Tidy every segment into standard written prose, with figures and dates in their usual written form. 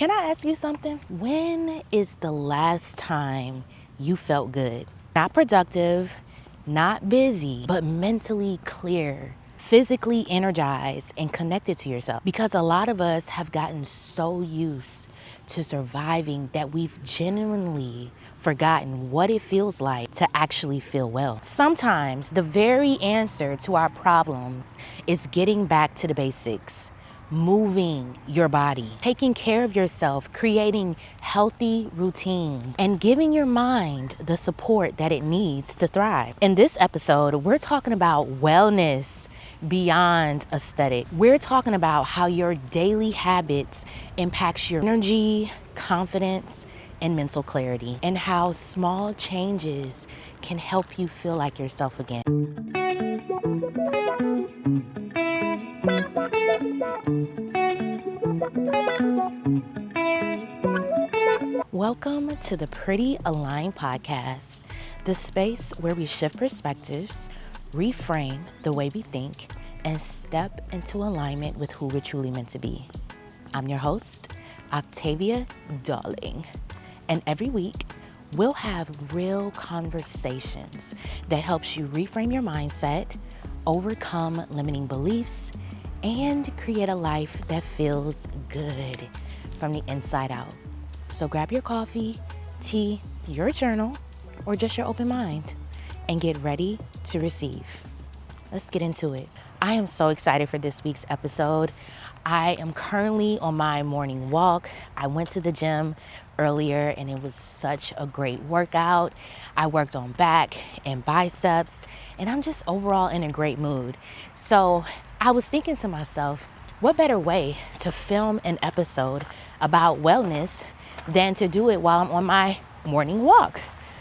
Can I ask you something? When is the last time you felt good? Not productive, not busy, but mentally clear, physically energized, and connected to yourself. Because a lot of us have gotten so used to surviving that we've genuinely forgotten what it feels like to actually feel well. Sometimes the very answer to our problems is getting back to the basics. Moving your body, taking care of yourself, creating healthy routine, and giving your mind the support that it needs to thrive. In this episode, we're talking about wellness beyond aesthetic. We're talking about how your daily habits impacts your energy, confidence, and mental clarity, and how small changes can help you feel like yourself again. Welcome to the Pretty Aligned Podcast, the space where we shift perspectives, reframe the way we think, and step into alignment with who we're truly meant to be. I'm your host, Octavia Darling, and every week we'll have real conversations that helps you reframe your mindset, overcome limiting beliefs, and create a life that feels good from the inside out. So grab your coffee, tea, your journal, or just your open mind and get ready to receive. Let's get into it. I am so excited for this week's episode. I am currently on my morning walk. I went to the gym earlier and it was such a great workout. I worked on back and biceps and I'm just overall in a great mood. So I was thinking to myself, what better way to film an episode about wellness than to do it while I'm on my morning walk?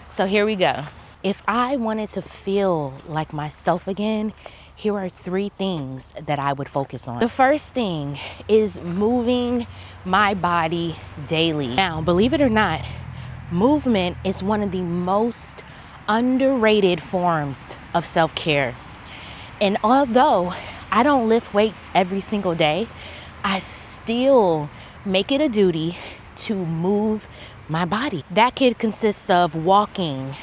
So here we go. If I wanted to feel like myself again, here are 3 things that I would focus on. The first thing is moving my body daily. Now, believe it or not, movement is one of the most underrated forms of self-care. And although I don't lift weights every single day, I still make it a duty to move my body. That could consist of walking,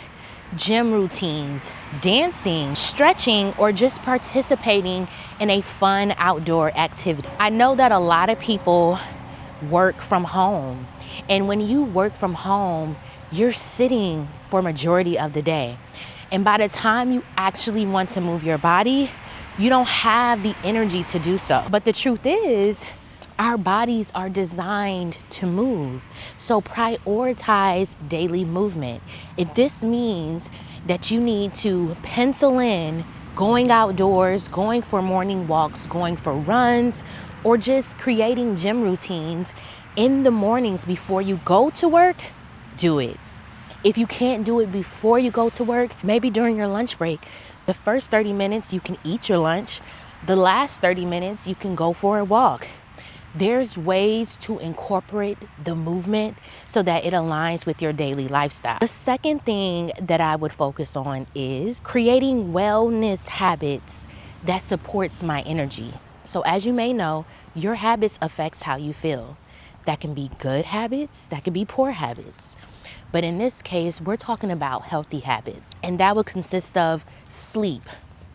gym routines, dancing, stretching, or just participating in a fun outdoor activity. I know that a lot of people work from home, and when you work from home, you're sitting for majority of the day. And by the time you actually want to move your body, you don't have the energy to do so. But the truth is, our bodies are designed to move. So prioritize daily movement. If this means that you need to pencil in going outdoors, going for morning walks, going for runs, or just creating gym routines in the mornings before you go to work, do it. If you can't do it before you go to work, maybe during your lunch break, the first 30 minutes you can eat your lunch. The last 30 minutes you can go for a walk. There's ways to incorporate the movement so that it aligns with your daily lifestyle. The second thing that I would focus on is creating wellness habits that supports my energy. So as you may know, your habits affects how you feel. That can be good habits, that can be poor habits. But in this case, we're talking about healthy habits. And that would consist of sleep,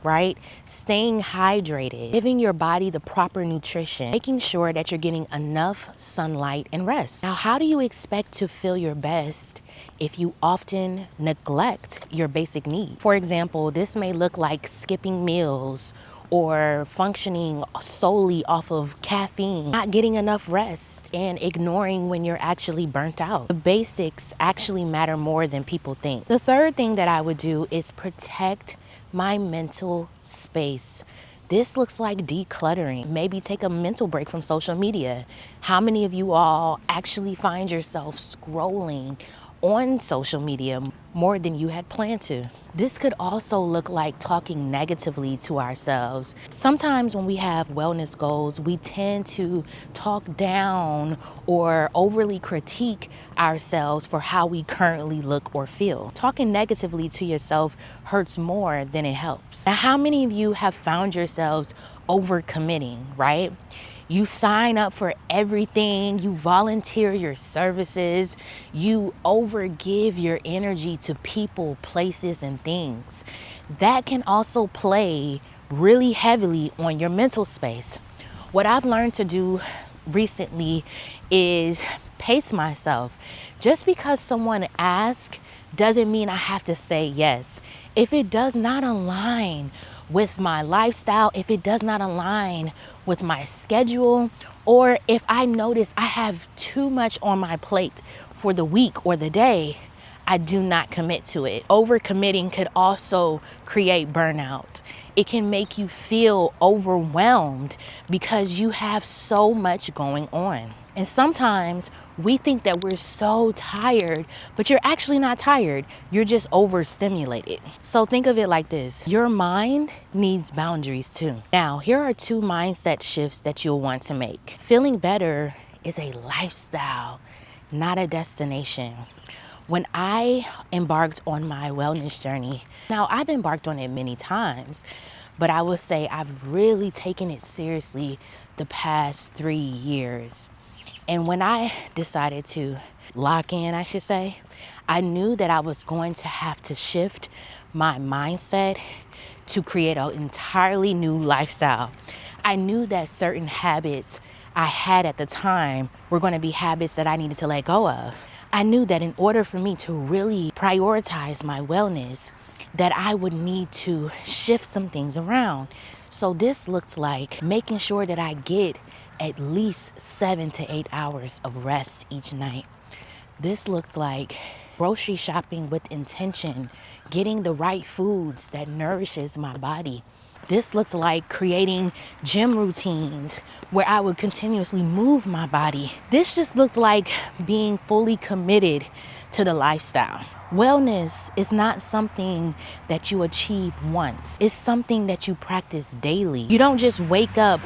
right? Staying hydrated, giving your body the proper nutrition, making sure that you're getting enough sunlight and rest. Now, how do you expect to feel your best if you often neglect your basic needs? For example, this may look like skipping meals or functioning solely off of caffeine, not getting enough rest, and ignoring when you're actually burnt out. The basics actually matter more than people think. The third thing that I would do is protect my mental space. This looks like decluttering. Maybe take a mental break from social media. How many of you all actually find yourself scrolling on social media more than you had planned to? This could also look like talking negatively to ourselves. Sometimes when we have wellness goals, we tend to talk down or overly critique ourselves for how we currently look or feel. Talking negatively to yourself hurts more than it helps. Now, how many of you have found yourselves overcommitting, right? You sign up for everything, you volunteer your services, you overgive your energy to people, places, and things. That can also play really heavily on your mental space. What I've learned to do recently is pace myself. Just because someone asks doesn't mean I have to say yes. If it does not align with my lifestyle, if it does not align with my schedule, or if I notice I have too much on my plate for the week or the day, I do not commit to it. Overcommitting could also create burnout. It can make you feel overwhelmed because you have so much going on. And sometimes we think that we're so tired, but you're actually not tired. You're just overstimulated. So think of it like this. Your mind needs boundaries too. Now, here are 2 mindset shifts that you'll want to make. Feeling better is a lifestyle, not a destination. When I embarked on my wellness journey, now I've embarked on it many times, but I would say I've really taken it seriously the past 3 years. And when I decided to lock in, I should say, I knew that I was going to have to shift my mindset to create an entirely new lifestyle. I knew that certain habits I had at the time were going to be habits that I needed to let go of. I knew that in order for me to really prioritize my wellness, that I would need to shift some things around. So this looked like making sure that I get at least 7 to 8 hours of rest each night. This looked like grocery shopping with intention, getting the right foods that nourishes my body. This looks like creating gym routines where I would continuously move my body. This just looks like being fully committed to the lifestyle. Wellness is not something that you achieve once. It's something that you practice daily. You don't just wake up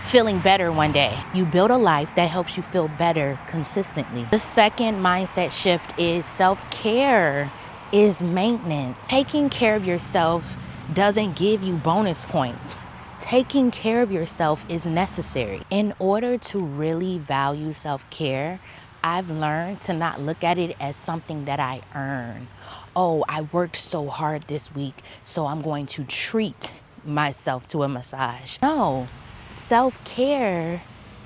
feeling better one day. You build a life that helps you feel better consistently. The second mindset shift is self-care is maintenance. Taking care of yourself doesn't give you bonus points. Taking care of yourself is necessary. In order to really value self-care, I've learned to not look at it as something that I earn. Oh, I worked so hard this week, so I'm going to treat myself to a massage. No, self-care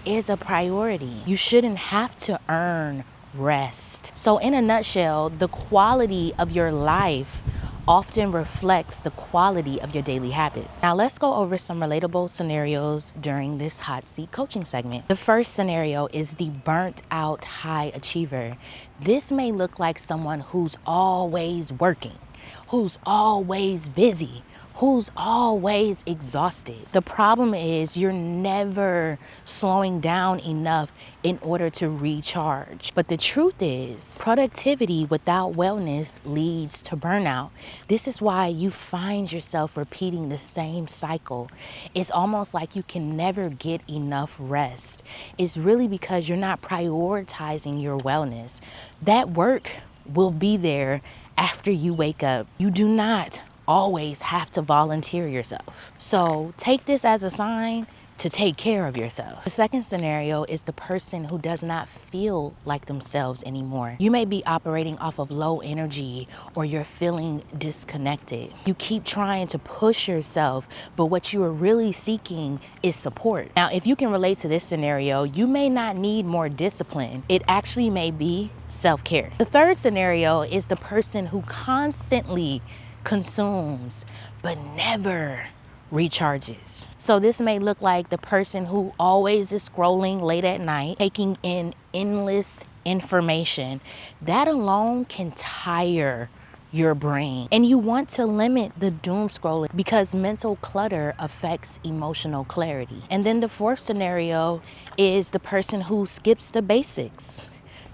is a priority. You shouldn't have to earn rest. So in a nutshell, the quality of your life often reflects the quality of your daily habits. Now let's go over some relatable scenarios during this hot seat coaching segment. The first scenario is the burnt out high achiever. This may look like someone who's always working, who's always busy, who's always exhausted. The problem is you're never slowing down enough in order to recharge. But the truth is, productivity without wellness leads to burnout. This is why you find yourself repeating the same cycle. It's almost like you can never get enough rest. It's really because you're not prioritizing your wellness. That work will be there after you wake up. You do not always have to volunteer yourself. So take this as a sign to take care of yourself. The second scenario is the person who does not feel like themselves anymore. You may be operating off of low energy or you're feeling disconnected. You keep trying to push yourself, but what you are really seeking is support. Now, if you can relate to this scenario, you may not need more discipline. It actually may be self-care. The third scenario is the person who constantly consumes but never recharges. So this may look like the person who always is scrolling late at night, taking in endless information. That alone can tire your brain. And you want to limit the doom scrolling because mental clutter affects emotional clarity. And then the fourth scenario is the person who skips the basics.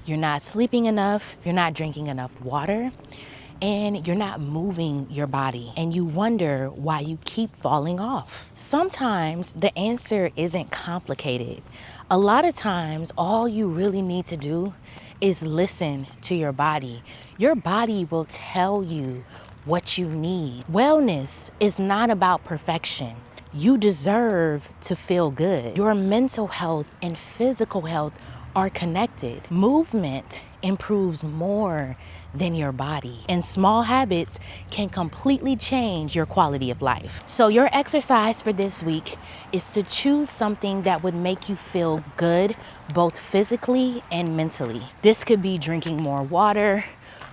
You're not sleeping enough, you're not drinking enough water, and you're not moving your body, and you wonder why you keep falling off. Sometimes the answer isn't complicated. A lot of times, all you really need to do is listen to your body. Your body will tell you what you need. Wellness is not about perfection. You deserve to feel good. Your mental health and physical health are connected. Movement improves more than your body, and small habits can completely change your quality of life. So your exercise for this week is to choose something that would make you feel good, both physically and mentally. This could be drinking more water,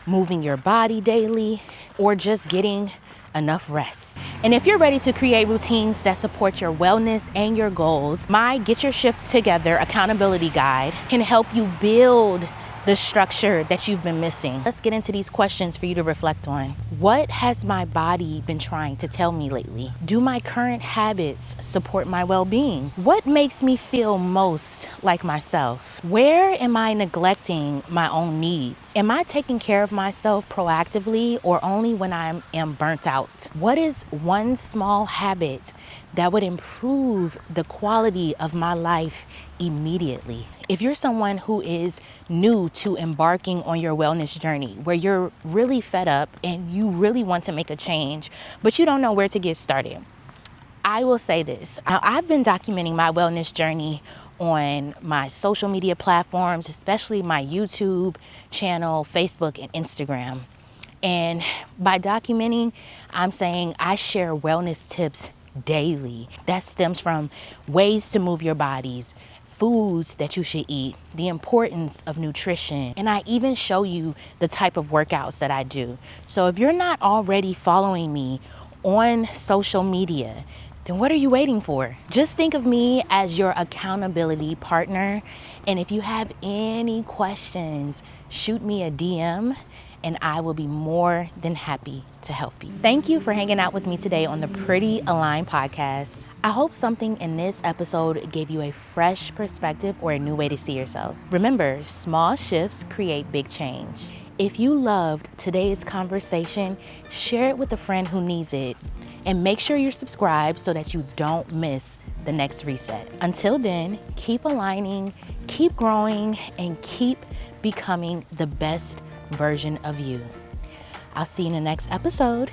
moving your body daily, or just getting enough rest. And if you're ready to create routines that support your wellness and your goals, my Get Your Shift Together accountability guide can help you build the structure that you've been missing. Let's get into these questions for you to reflect on. What has my body been trying to tell me lately? Do my current habits support my well-being? What makes me feel most like myself? Where am I neglecting my own needs? Am I taking care of myself proactively or only when I am burnt out? What is one small habit that would improve the quality of my life immediately? If you're someone who is new to embarking on your wellness journey, where you're really fed up and you really want to make a change, but you don't know where to get started, I will say this. Now, I've been documenting my wellness journey on my social media platforms, especially my YouTube channel, Facebook, and Instagram. And by documenting, I'm saying I share wellness tips daily. That stems from ways to move your bodies, foods that you should eat, the importance of nutrition, and I even show you the type of workouts that I do. So if you're not already following me on social media, then what are you waiting for? Just think of me as your accountability partner. And if you have any questions, shoot me a DM and I will be more than happy to help you. Thank you for hanging out with me today on the Pretty Aligned podcast. I hope something in this episode gave you a fresh perspective or a new way to see yourself. Remember, small shifts create big change. If you loved today's conversation, share it with a friend who needs it. And make sure you're subscribed so that you don't miss the next reset. Until then, keep aligning, keep growing, and keep becoming the best version of you. I'll see you in the next episode.